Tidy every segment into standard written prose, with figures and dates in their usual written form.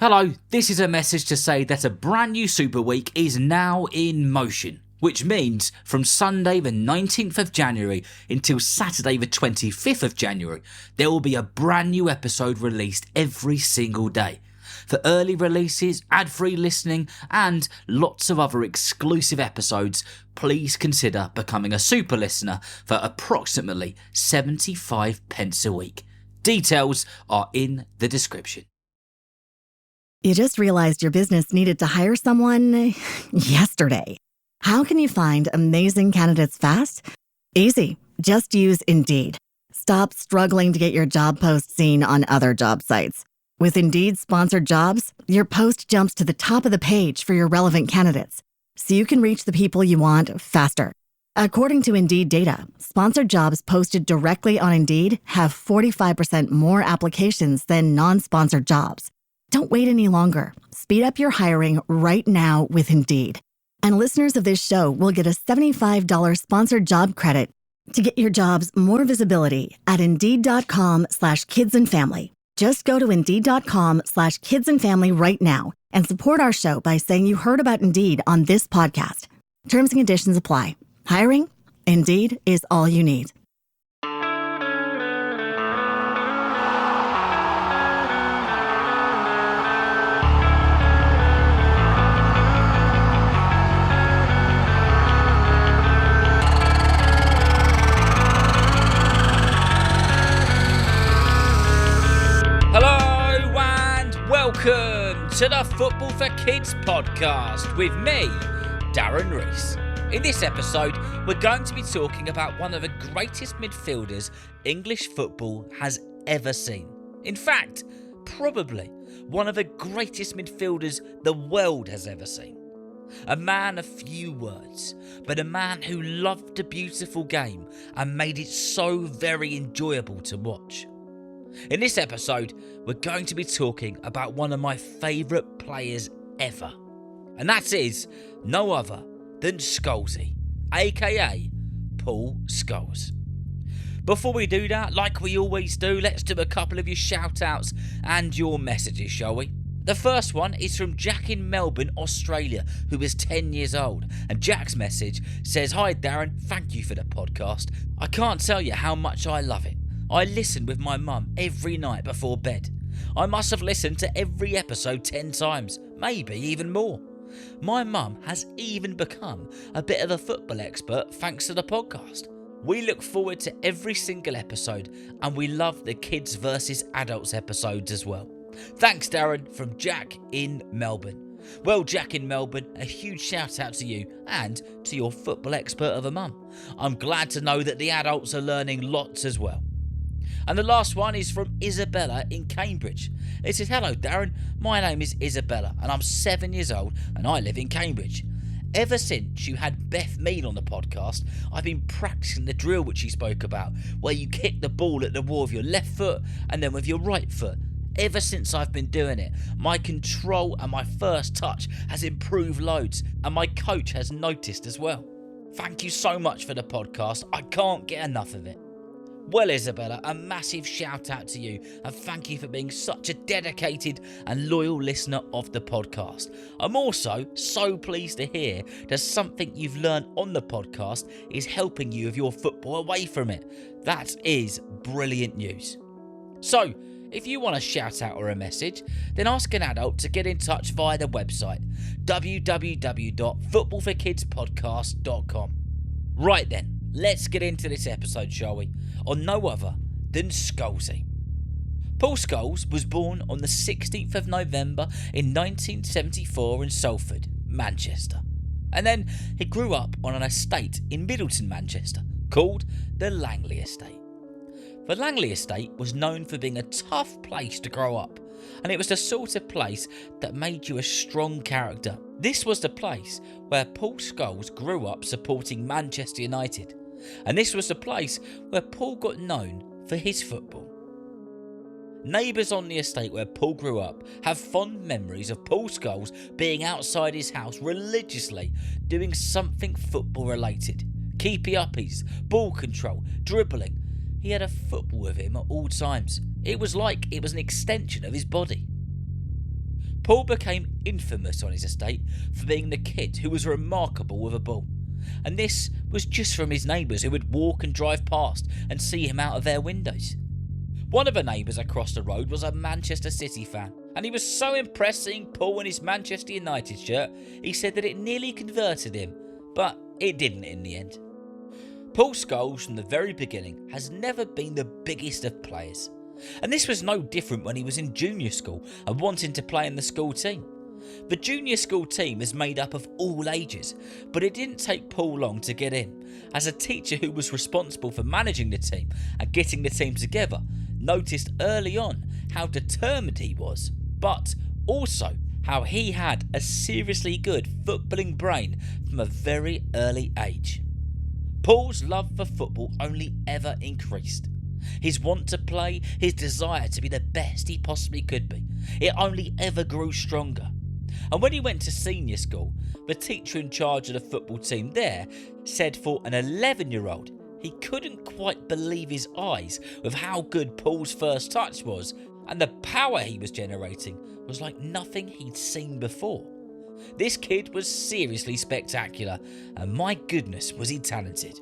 Hello, this is a message to say that a brand new Super Week is now in motion, which means from Sunday the 19th of January until Saturday the 25th of January, there will be a brand new episode released every single day. For early releases, ad-free listening, and lots of other exclusive episodes, please consider becoming a super listener for approximately 75p a week. Details are in the description. You just realized your business needed to hire someone yesterday. How can you find amazing candidates fast? Easy. Just use Indeed. Stop struggling to get your job post seen on other job sites. With Indeed sponsored jobs, your post jumps to the top of the page for your relevant candidates, so you can reach the people you want faster. According to Indeed data, sponsored jobs posted directly on Indeed have 45% more applications than non-sponsored jobs. Don't wait any longer. Speed up your hiring right now with Indeed. And listeners of this show will get a $75 sponsored job credit to get your jobs more visibility at Indeed.com/kidsandfamily. Just go to Indeed.com/kidsandfamily right now and support our show by saying you heard about Indeed on this podcast. Terms and conditions apply. Hiring? Indeed is all you need. Welcome to the Football for Kids podcast with me, Darren Rees. In this episode, we're going to be talking about one of the greatest midfielders English football has ever seen. In fact, probably one of the greatest midfielders the world has ever seen. A man of few words, but a man who loved the beautiful game and made it so very enjoyable to watch. In this episode, we're going to be talking about one of my favourite players ever. And that is no other than Scholes, aka Paul Scholes. Before we do that, like we always do, let's do a couple of your shout-outs and your messages, shall we? The first one is from Jack in Melbourne, Australia, who is 10 years old. And Jack's message says, "Hi Darren, thank you for the podcast. I can't tell you how much I love it. I listen with my mum every night before bed. I must have listened to every episode 10 times, maybe even more. My mum has even become a bit of a football expert thanks to the podcast. We look forward to every single episode and we love the kids versus adults episodes as well. Thanks Darren," from Jack in Melbourne. Well, Jack in Melbourne, a huge shout out to you and to your football expert of a mum. I'm glad to know that the adults are learning lots as well. And the last one is from Isabella in Cambridge. It says, "Hello Darren, my name is Isabella and I'm 7 years old and I live in Cambridge. Ever since you had Beth Mead on the podcast, I've been practicing the drill which you spoke about, where you kick the ball at the wall with your left foot and then with your right foot. Ever since I've been doing it, my control and my first touch has improved loads and my coach has noticed as well. Thank you so much for the podcast. I can't get enough of it." Well, Isabella, a massive shout out to you and thank you for being such a dedicated and loyal listener of the podcast. I'm also so pleased to hear that something you've learned on the podcast is helping you with your football away from it. That is brilliant news. So, if you want a shout out or a message, then ask an adult to get in touch via the website www.footballforkidspodcast.com. Right then, let's get into this episode, shall we? On no other than Scholes. Paul Scholes was born on the 16th of November in 1974 in Salford, Manchester. And then he grew up on an estate in Middleton, Manchester, called the Langley Estate. The Langley Estate was known for being a tough place to grow up, and it was the sort of place that made you a strong character. This was the place where Paul Scholes grew up supporting Manchester United. And this was the place where Paul got known for his football. Neighbours on the estate where Paul grew up have fond memories of Paul Scholes being outside his house religiously doing something football related. Keepy-uppies, ball control, dribbling. He had a football with him at all times. It was like it was an extension of his body. Paul became infamous on his estate for being the kid who was remarkable with a ball. And this was just from his neighbours who would walk and drive past and see him out of their windows. One of the neighbours across the road was a Manchester City fan, and he was so impressed seeing Paul in his Manchester United shirt, he said that it nearly converted him, but it didn't in the end. Paul Scholes from the very beginning has never been the biggest of players, and this was no different when he was in junior school and wanting to play in the school team. The junior school team is made up of all ages, but it didn't take Paul long to get in, as a teacher who was responsible for managing the team and getting the team together noticed early on how determined he was, but also how he had a seriously good footballing brain from a very early age. Paul's love for football only ever increased. His want to play, his desire to be the best he possibly could be, it only ever grew stronger. And when he went to senior school, the teacher in charge of the football team there said for an 11-year-old, he couldn't quite believe his eyes with how good Paul's first touch was, and the power he was generating was like nothing he'd seen before. This kid was seriously spectacular, and my goodness was he talented.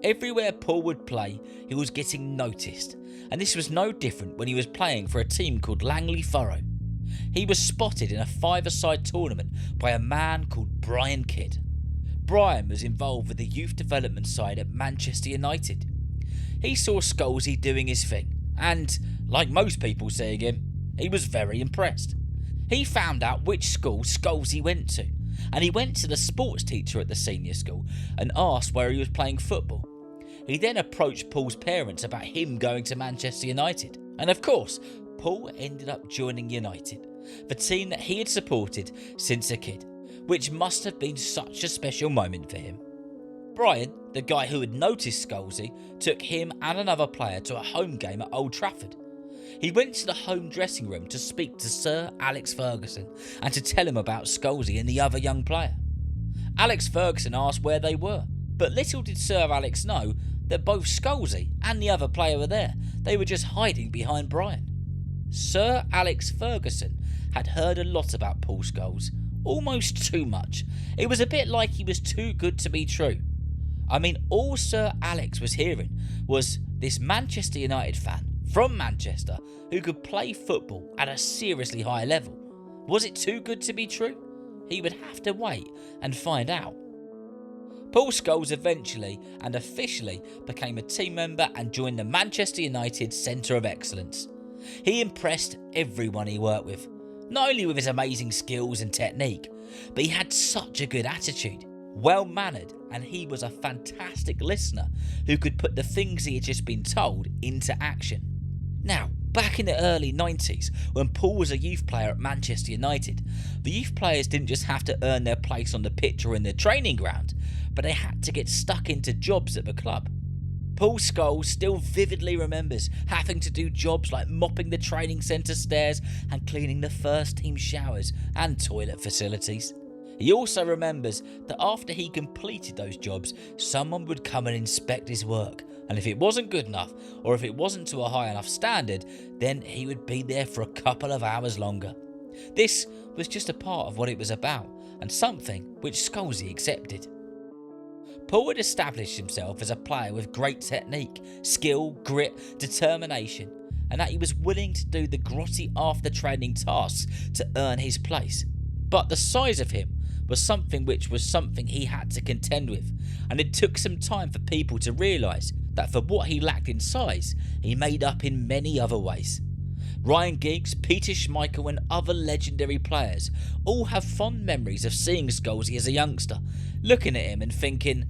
Everywhere Paul would play, he was getting noticed, and this was no different when he was playing for a team called Langley Furrow. He was spotted in a five-a-side tournament by a man called Brian Kidd. Brian was involved with the youth development side at Manchester United. He saw Scholesy doing his thing, and, like most people seeing him, he was very impressed. He found out which school Scholesy went to, and he went to the sports teacher at the senior school and asked where he was playing football. He then approached Paul's parents about him going to Manchester United, and of course, Paul ended up joining United, the team that he had supported since a kid, which must have been such a special moment for him. Brian, the guy who had noticed Scholesy, took him and another player to a home game at Old Trafford. He went to the home dressing room to speak to Sir Alex Ferguson and to tell him about Scholesy and the other young player. Alex Ferguson asked where they were, but little did Sir Alex know that both Scholesy and the other player were there. They were just hiding behind Brian. Sir Alex Ferguson had heard a lot about Paul Scholes, almost too much. It was a bit like he was too good to be true. I mean, all Sir Alex was hearing was this Manchester United fan from Manchester who could play football at a seriously high level. Was it too good to be true? He would have to wait and find out. Paul Scholes eventually and officially became a team member and joined the Manchester United Centre of Excellence. He impressed everyone he worked with, not only with his amazing skills and technique, but he had such a good attitude, well-mannered, and he was a fantastic listener who could put the things he had just been told into action. Now, back in the early 90s, when Paul was a youth player at Manchester United, the youth players didn't just have to earn their place on the pitch or in the training ground, but they had to get stuck into jobs at the club. Paul Scholes still vividly remembers having to do jobs like mopping the training centre stairs and cleaning the first team showers and toilet facilities. He also remembers that after he completed those jobs, someone would come and inspect his work, and if it wasn't good enough, or if it wasn't to a high enough standard, then he would be there for a couple of hours longer. This was just a part of what it was about, and something which Scholesy accepted. Paul had established himself as a player with great technique, skill, grit, determination, and that he was willing to do the grotty after-training tasks to earn his place. But the size of him was something he had to contend with, and it took some time for people to realise that for what he lacked in size, he made up in many other ways. Ryan Giggs, Peter Schmeichel and other legendary players all have fond memories of seeing Scholesy as a youngster, looking at him and thinking,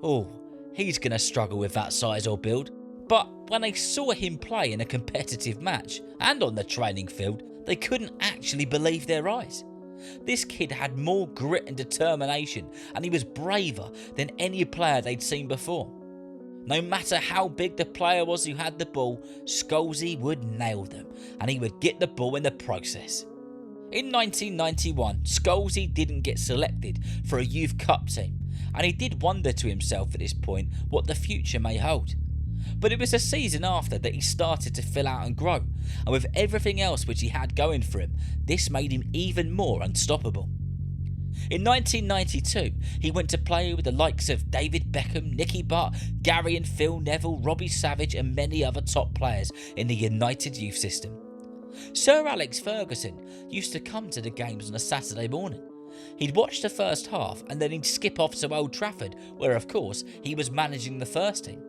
oh, he's going to struggle with that size or build. But when they saw him play in a competitive match and on the training field, they couldn't actually believe their eyes. This kid had more grit and determination, and he was braver than any player they'd seen before. No matter how big the player was who had the ball, Scholesy would nail them, and he would get the ball in the process. In 1991, Scholesy didn't get selected for a youth cup team, and he did wonder to himself at this point what the future may hold. But it was the season after that he started to fill out and grow, and with everything else which he had going for him, this made him even more unstoppable. In 1992, he went to play with the likes of David Beckham, Nicky Butt, Gary and Phil Neville, Robbie Savage and many other top players in the United youth system. Sir Alex Ferguson used to come to the games on a Saturday morning. He'd watch the first half and then he'd skip off to Old Trafford, where of course he was managing the first team.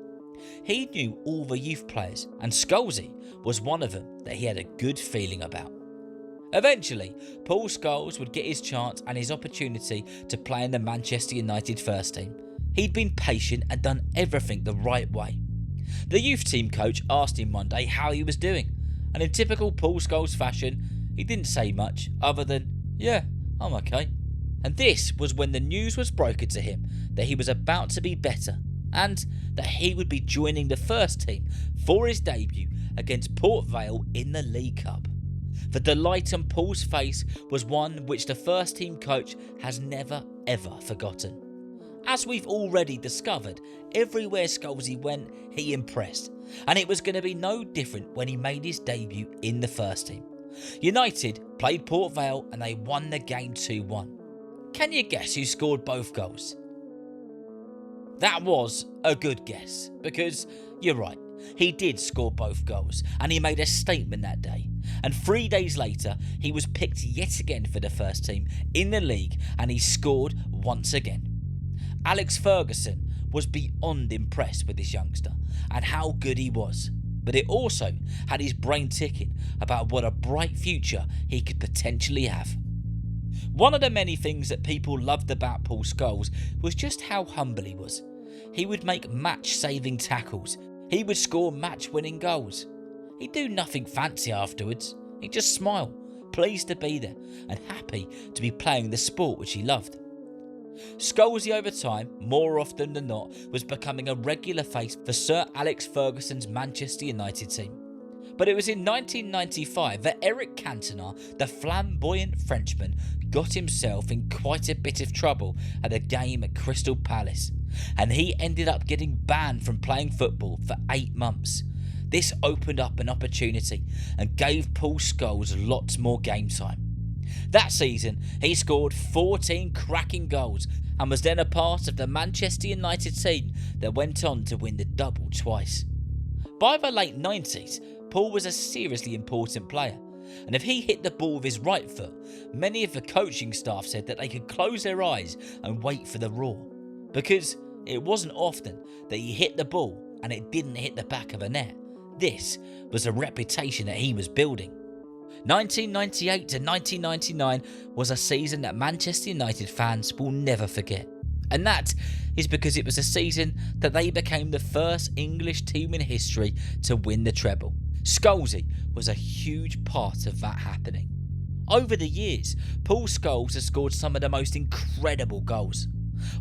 He knew all the youth players, and Scholes was one of them that he had a good feeling about. Eventually, Paul Scholes would get his chance and his opportunity to play in the Manchester United first team. He'd been patient and done everything the right way. The youth team coach asked him one day how he was doing, and in typical Paul Scholes fashion, he didn't say much other than, "Yeah, I'm okay." And this was when the news was broken to him that he was about to be better, and that he would be joining the first team for his debut against Port Vale in the League Cup. The delight on Paul's face was one which the first team coach has never ever forgotten. As we've already discovered, everywhere Scholes went, he impressed, and it was going to be no different when he made his debut in the first team. United played Port Vale and they won the game 2-1. Can you guess who scored both goals? That was a good guess, because you're right, he did score both goals and he made a statement that day. And 3 days later, he was picked yet again for the first team in the league and he scored once again. Alex Ferguson was beyond impressed with this youngster and how good he was, but it also had his brain ticking about what a bright future he could potentially have. One of the many things that people loved about Paul Scholes was just how humble he was. He would make match-saving tackles. He would score match-winning goals. He'd do nothing fancy afterwards. He'd just smile, pleased to be there and happy to be playing the sport which he loved. Scholes over time, more often than not, was becoming a regular face for Sir Alex Ferguson's Manchester United team. But it was in 1995 that Eric Cantona, the flamboyant Frenchman, got himself in quite a bit of trouble at a game at Crystal Palace, and he ended up getting banned from playing football for 8 months. This opened up an opportunity and gave Paul Scholes lots more game time. That season, he scored 14 cracking goals and was then a part of the Manchester United team that went on to win the double twice. By the late 90s, Paul was a seriously important player, and if he hit the ball with his right foot, many of the coaching staff said that they could close their eyes and wait for the roar, because it wasn't often that he hit the ball and it didn't hit the back of a net. This was a reputation that he was building. 1998 to 1999 was a season that Manchester United fans will never forget. And that is because it was a season that they became the first English team in history to win the treble. Scholes was a huge part of that happening. Over the years, Paul Scholes has scored some of the most incredible goals.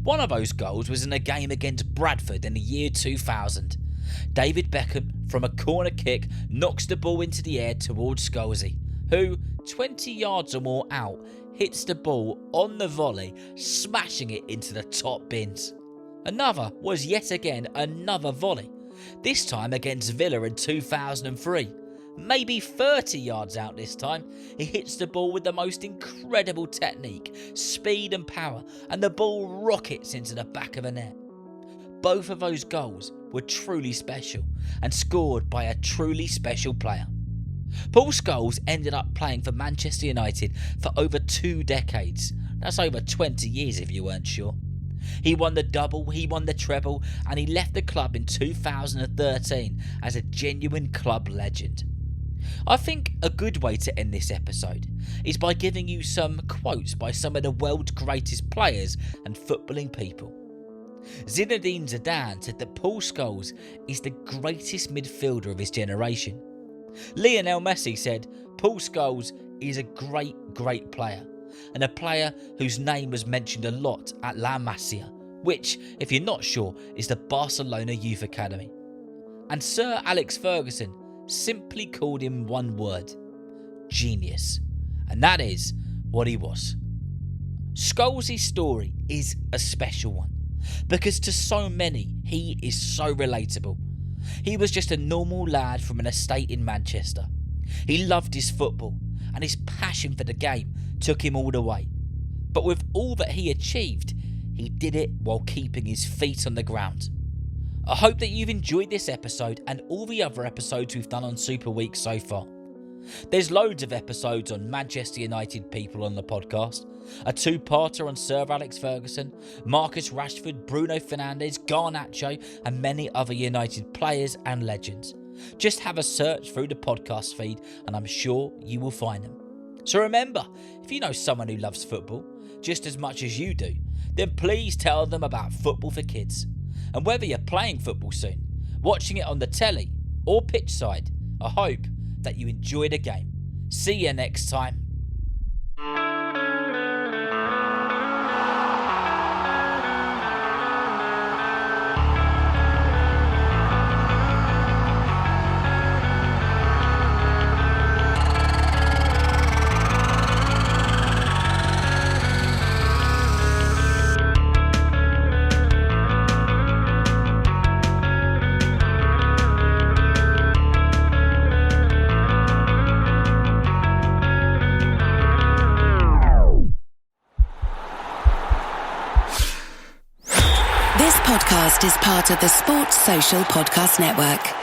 One of those goals was in a game against Bradford in the year 2000. David Beckham, from a corner kick, knocks the ball into the air towards Scholes, who, 20 yards or more out, hits the ball on the volley, smashing it into the top bins. Another was yet again another volley, this time against Villa in 2003. Maybe 30 yards out this time, he hits the ball with the most incredible technique, speed and power, and the ball rockets into the back of a net. Both of those goals were truly special and scored by a truly special player. Paul Scholes ended up playing for Manchester United for over 2 decades. That's over 20 years if you weren't sure. He won the double, he won the treble, and he left the club in 2013 as a genuine club legend. I think a good way to end this episode is by giving you some quotes by some of the world's greatest players and footballing people. Zinedine Zidane said that Paul Scholes is the greatest midfielder of his generation. Lionel Messi said Paul Scholes is a great player, and a player whose name was mentioned a lot at La Masia, which, if you're not sure, is the Barcelona Youth Academy. And Sir Alex Ferguson simply called him one word: genius. And that is what he was. Scholes' story is a special one, because to so many he is so relatable. He was just a normal lad from an estate in Manchester. He loved his football, and his passion for the game took him all the way. But with all that he achieved, he did it while keeping his feet on the ground. I hope that you've enjoyed this episode and all the other episodes we've done on Super Week so far. There's loads of episodes on Manchester United people on the podcast, a two-parter on Sir Alex Ferguson, Marcus Rashford, Bruno Fernandes, Garnacho and many other United players and legends. Just have a search through the podcast feed and I'm sure you will find them. So remember, if you know someone who loves football just as much as you do, then please tell them about Football for Kids. And whether you're playing football soon, watching it on the telly or pitch side, I hope that you enjoy the game. See you next time. This podcast is part of the Sports Social Podcast Network.